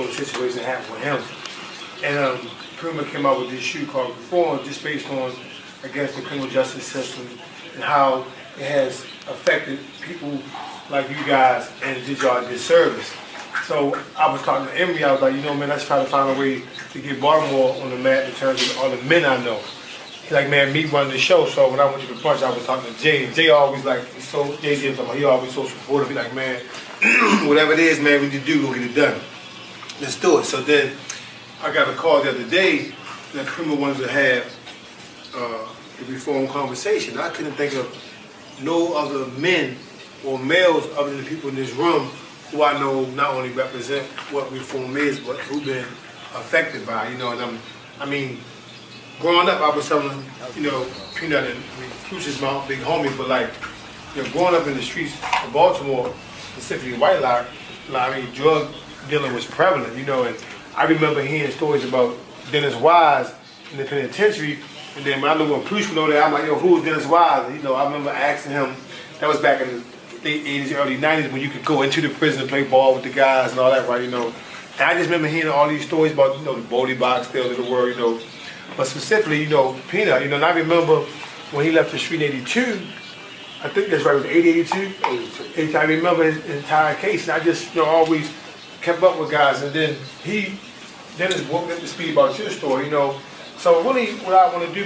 sort of situation happened with him. And pretty much came out with this shoe called Reform, just based on, I guess, the criminal justice system and how it has affected people like you guys and did y'all a disservice. So I was talking to Emery, I was like, you know, man, let's try to find a way to get Baltimore on the map in terms of all the men I know. He's like, man, me running the show. So when I went to the punch, I was talking to Jay. And Jay always like, he always so supportive. He's like, man, whatever it is, man, we need to do, we'll get it done. Let's do it. So then I got a call the other day that Prima wanted to have a reform conversation. I couldn't think of no other men or males other than the people in this room who I know not only represent what reform is, but who've been affected by, you know. And I mean, growing up, I was telling, you know, Peanut and Plooch is my big homie, but like, you know, growing up in the streets of Baltimore, specifically White Lock, I mean, drug dealing was prevalent, you know, and I remember hearing stories about Denise Wise in the penitentiary, and then when I knew when Plooch went over there, I'm like, yo, who is Denise Wise? And, you know, I remember asking him, that was back in the late 80s, early 90s, when you could go into the prison and play ball with the guys and all that, right, you know. And I just remember hearing all these stories about, you know, the Bodie box still in the world, you know. But specifically, you know, Peanut, you know, and I remember when he left the street in 82, I think that's right, it was 82. I remember his entire case, and I just, you know, always kept up with guys. And then Dennis woke me up to speed about your story, you know. So really, what I want to do